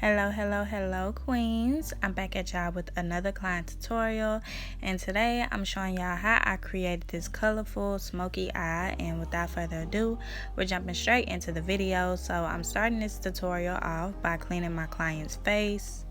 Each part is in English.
Hello queens. I'm back at y'all with another client tutorial, and today I'm showing y'all how I created this colorful smoky eye. And without further ado, we're jumping straight into the video. So I'm starting this tutorial off by cleaning my client's face.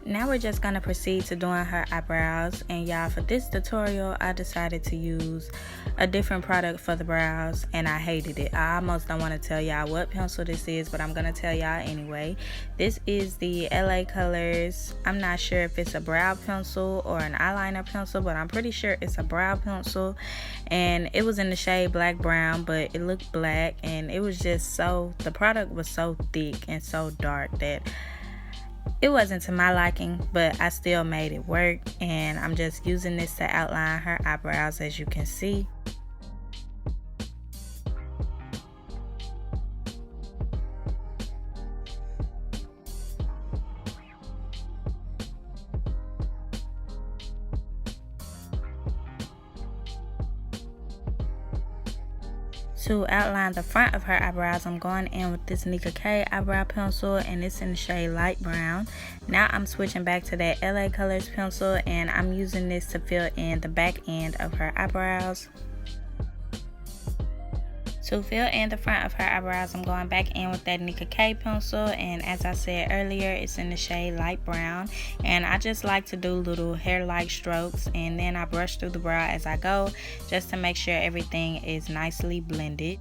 Now we're just gonna proceed to doing her eyebrows, and y'all, for this tutorial I decided to use a different product for the brows and I hated it. I almost don't want to tell y'all what pencil this is, but I'm gonna tell y'all anyway. This is the LA Colors. I'm not sure if it's a brow pencil or an eyeliner pencil, but I'm pretty sure it's a brow pencil, and it was in the shade black brown, but it looked black, and it was just the product was so thick and so dark that it wasn't to my liking, but I still made it work, and I'm just using this to outline her eyebrows, as you can see. To outline the front of her eyebrows, I'm going in with this Nicka K eyebrow pencil, and it's in the shade light brown. Now I'm switching back to that LA Colors pencil, and I'm using this to fill in the back end of her eyebrows. To fill in the front of her eyebrows, I'm going back in with that Nicka K pencil, and as I said earlier, it's in the shade light brown, and I just like to do little hair-like strokes, and then I brush through the brow as I go, just to make sure everything is nicely blended.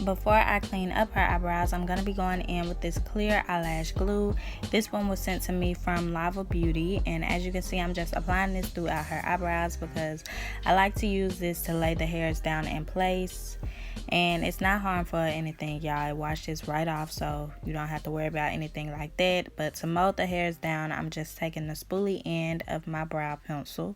Before I clean up her eyebrows, I'm going to be going in with this clear eyelash glue. This one was sent to me from Lava Beauty, and as you can see, I'm just applying this throughout her eyebrows because I like to use this to lay the hairs down in place. And it's not harmful or anything, y'all. It washes right off, so you don't have to worry about anything like that. But to mold the hairs down, I'm just taking the spoolie end of my brow pencil.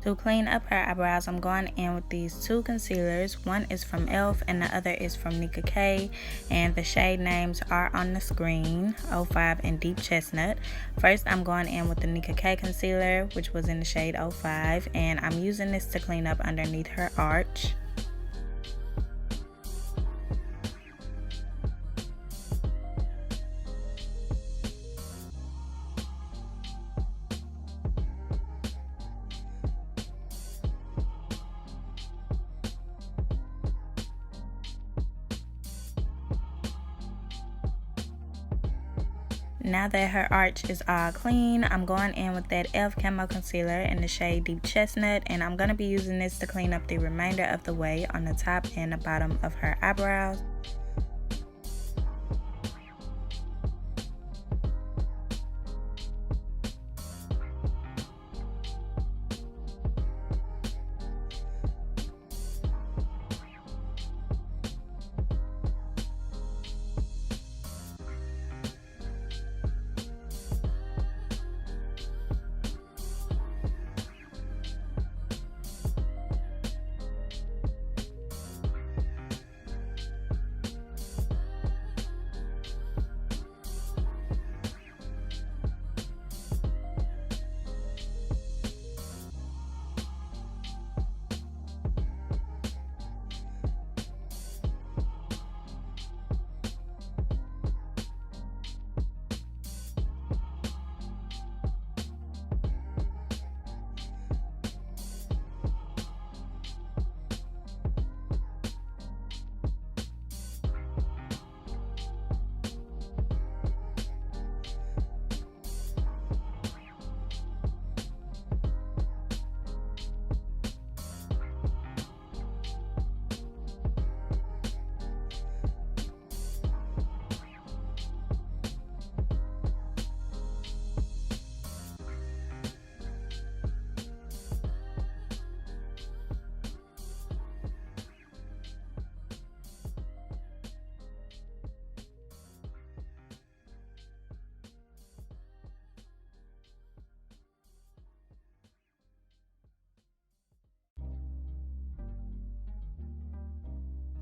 To clean up her eyebrows, I'm going in with these two concealers. One is from e.l.f. and the other is from Nicka K, and the shade names are on the screen, 05 and Deep Chestnut. First, I'm going in with the Nicka K concealer, which was in the shade 05, and I'm using this to clean up underneath her arch. Now that her arch is all clean, I'm going in with that e.l.f. camo concealer in the shade Deep Chestnut, and I'm going to be using this to clean up the remainder of the way on the top and the bottom of her eyebrows.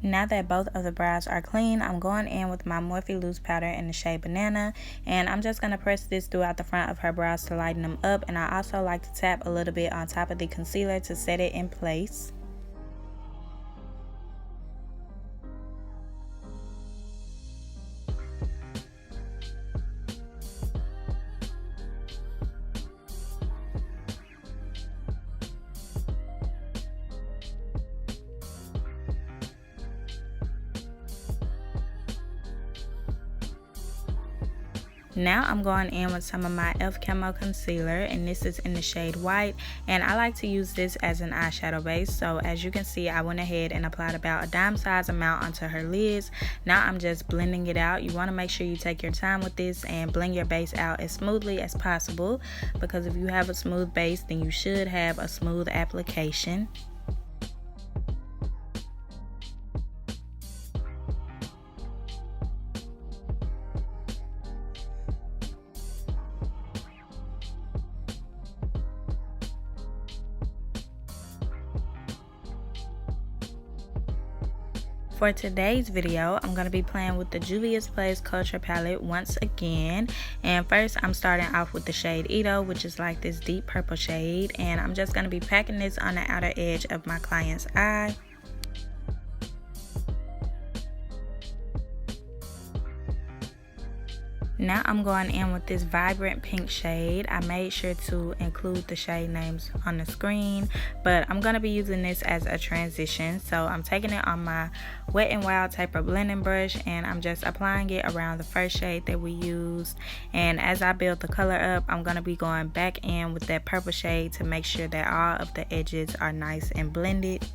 Now that both of the brows are clean, I'm going in with my Morphe loose powder in the shade Banana, and I'm just going to press this throughout the front of her brows to lighten them up. And I also like to tap a little bit on top of the concealer to set it in place. Now I'm going in with some of my camo concealer, and this is in the shade White, and I like to use this as an eyeshadow base. So as you can see, I went ahead and applied about a dime size amount onto her lids. Now I'm just blending it out. You want to make sure you take your time with this and blend your base out as smoothly as possible, because if you have a smooth base, then you should have a smooth application. For today's video, I'm going to be playing with the Juvias Plays Culture palette once again. And first, I'm starting off with the shade Ito, which is like this deep purple shade. And I'm just going to be packing this on the outer edge of my client's eye. Now I'm going in with this vibrant pink shade. I made sure to include the shade names on the screen, but I'm going to be using this as a transition. So I'm taking it on my Wet n Wild Taper blending brush, and I'm just applying it around the first shade that we used. And as I build the color up, I'm going to be going back in with that purple shade to make sure that all of the edges are nice and blended.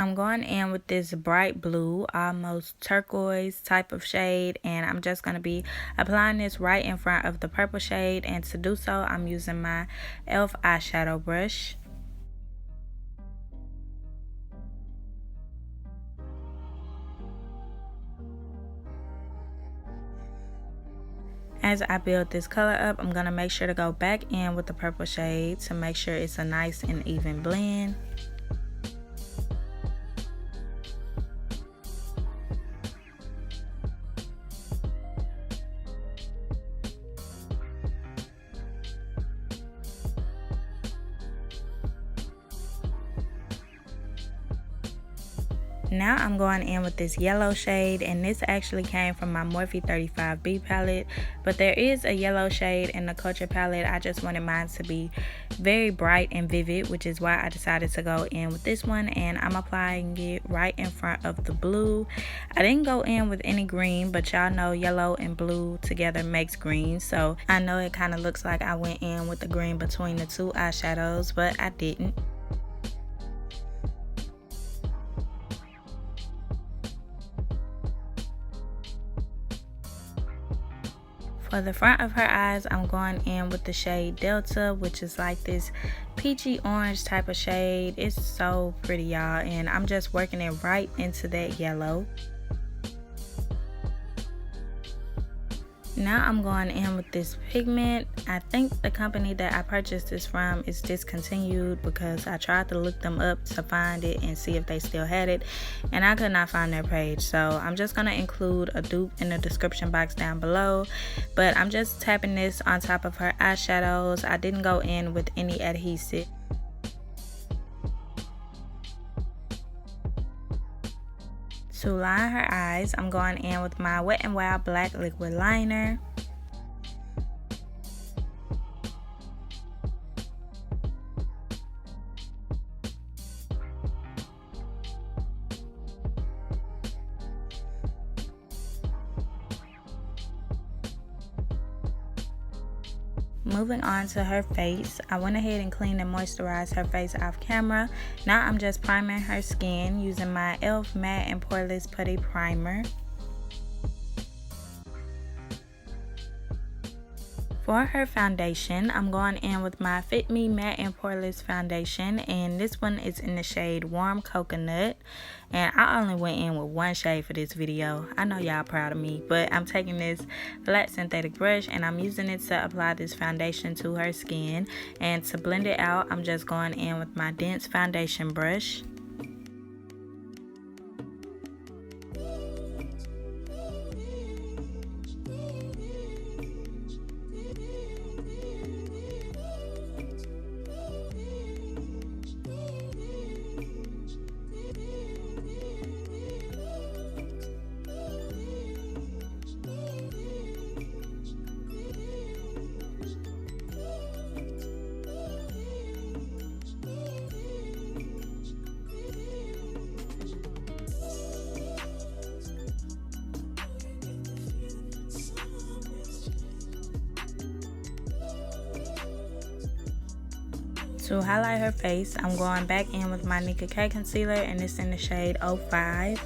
I'm going in with this bright blue, almost turquoise type of shade, and I'm just going to be applying this right in front of the purple shade. And to do so, I'm using my e.l.f. eyeshadow brush. As I build this color up, I'm going to make sure to go back in with the purple shade to make sure it's a nice and even blend. Now I'm going in with this yellow shade, and this actually came from my Morphe 35B palette, but there is a yellow shade in the Culture palette. I just wanted mine to be very bright and vivid, which is why I decided to go in with this one, and I'm applying it right in front of the blue. I didn't go in with any green, but y'all know yellow and blue together makes green, so I know it kind of looks like I went in with the green between the two eyeshadows, but I didn't. For the front of her eyes, I'm going in with the shade Delta, which is like this peachy orange type of shade. It's so pretty, y'all, and I'm just working it right into that yellow. Now I'm going in with this pigment. I think the company that I purchased this from is discontinued because I tried to look them up to find it and see if they still had it, and I could not find their page. So I'm just going to include a dupe in the description box down below, but I'm just tapping this on top of her eyeshadows. I didn't go in with any adhesive. To line her eyes, I'm going in with my Wet n Wild Black Liquid Liner. Moving on to her face, I went ahead and cleaned and moisturized her face off camera. Now I'm just priming her skin using my e.l.f. Matte and Poreless Putty Primer. For her foundation, I'm going in with my Fit Me Matte and Poreless Foundation, and this one is in the shade Warm Coconut. And I only went in with one shade for this video. I know y'all proud of me, but I'm taking this flat synthetic brush and I'm using it to apply this foundation to her skin. And to blend it out, I'm just going in with my dense foundation brush. To highlight her face, I'm going back in with my Nicka K concealer, and it's in the shade 05.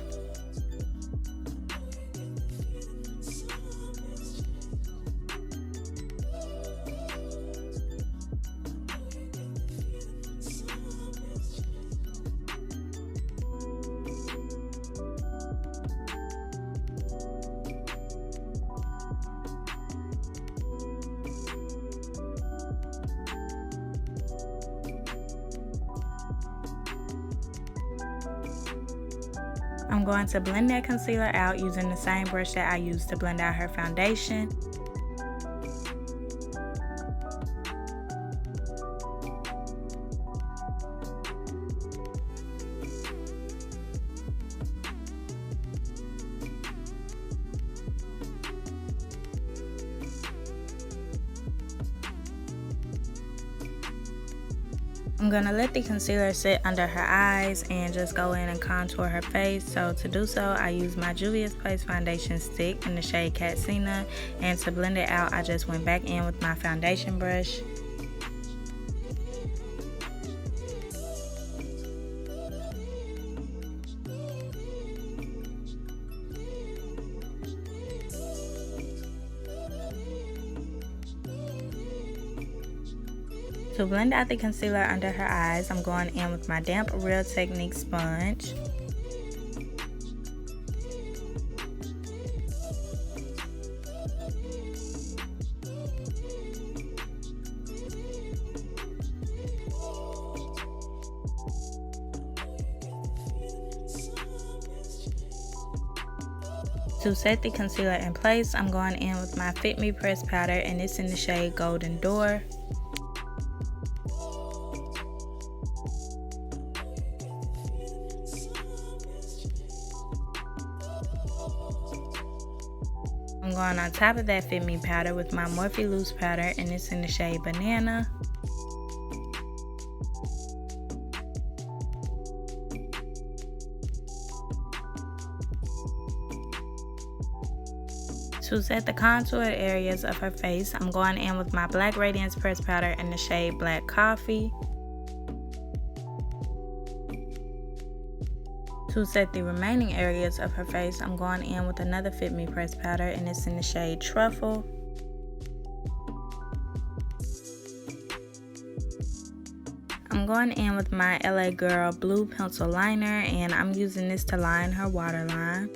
I'm going to blend that concealer out using the same brush that I used to blend out her foundation. I'm going to let the concealer sit under her eyes and just go in and contour her face. So to do so, I use my Juvias Place foundation stick in the shade Katsina, and to blend it out, I just went back in with my foundation brush. To blend out the concealer under her eyes, I'm going in with my damp Real Technique sponge. To set the concealer in place, I'm going in with my Fit Me pressed powder, and it's in the shade Golden Door. I'm going on top of that Fit Me powder with my Morphe loose powder, and it's in the shade Banana. To set the contoured areas of her face, I'm going in with my Black Radiance pressed powder in the shade Black Coffee. To set the remaining areas of her face, I'm going in with another Fit Me pressed powder, and it's in the shade Truffle. I'm going in with my LA Girl blue pencil liner, and I'm using this to line her waterline.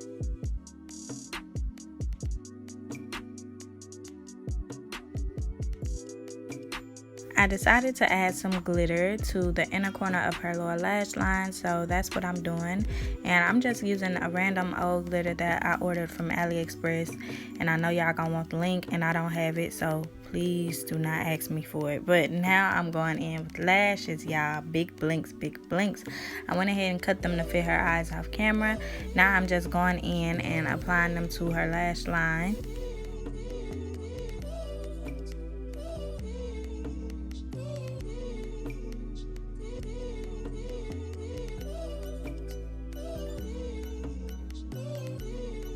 I decided to add some glitter to the inner corner of her lower lash line, so that's what I'm doing. And I'm just using a random old glitter that I ordered from AliExpress, and I know y'all gonna want the link, and I don't have it, so please do not ask me for it. But now I'm going in with lashes, y'all. Big blinks, big blinks. I went ahead and cut them to fit her eyes off camera. Now I'm just going in and applying them to her lash line.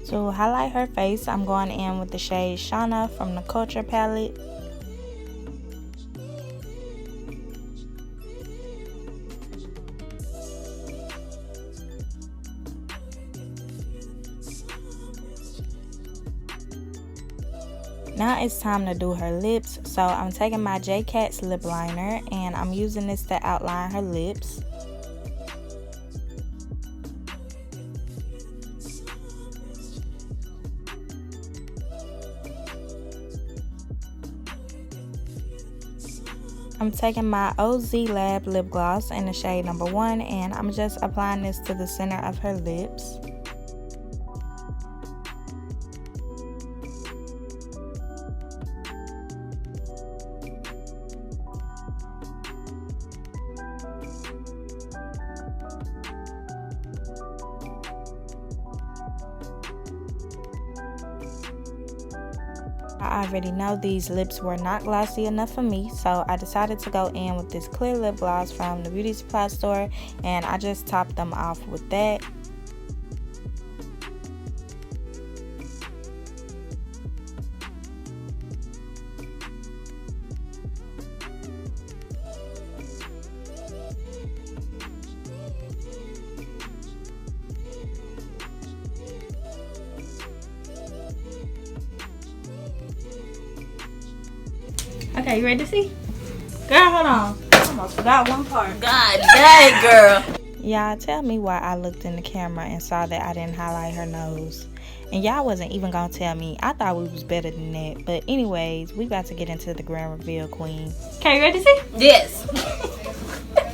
To highlight her face, I'm going in with the shade Shauna from the Culture palette. Now it's time to do her lips. So I'm taking my JCats lip liner and I'm using this to outline her lips. I'm taking my OZ Lab lip gloss in the shade number 1 and I'm just applying this to the center of her lips. I already know these lips were not glossy enough for me, so I decided to go in with this clear lip gloss from the beauty supply store, and I just topped them off with that. Okay, you ready to see? Girl, hold on. I almost forgot one part. God dang, girl. Y'all, tell me why I looked in the camera and saw that I didn't highlight her nose. And y'all wasn't even gonna tell me. I thought we was better than that. But anyways, we about to get into the grand reveal, queen. Okay, you ready to see? Yes.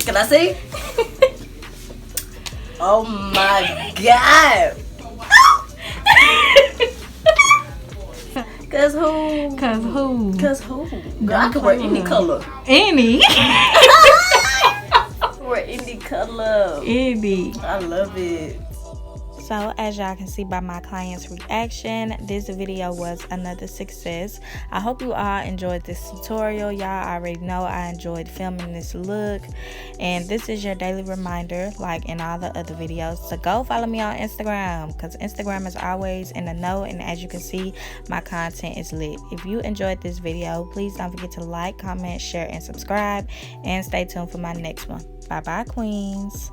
Can I see? Oh my God. Cause who? Cause who? Cause who? Girl, I can wear any color. Any. Wear any color. Any. I love it. So as y'all can see by my client's reaction, this video was another success. I hope you all enjoyed this tutorial. Y'all already know I enjoyed filming this look, and this is your daily reminder, like in all the other videos, to go follow me on Instagram, because Instagram is always in the know, and as you can see, my content is lit. If you enjoyed this video, please don't forget to like, comment, share, and subscribe, and stay tuned for my next one. Bye bye, queens.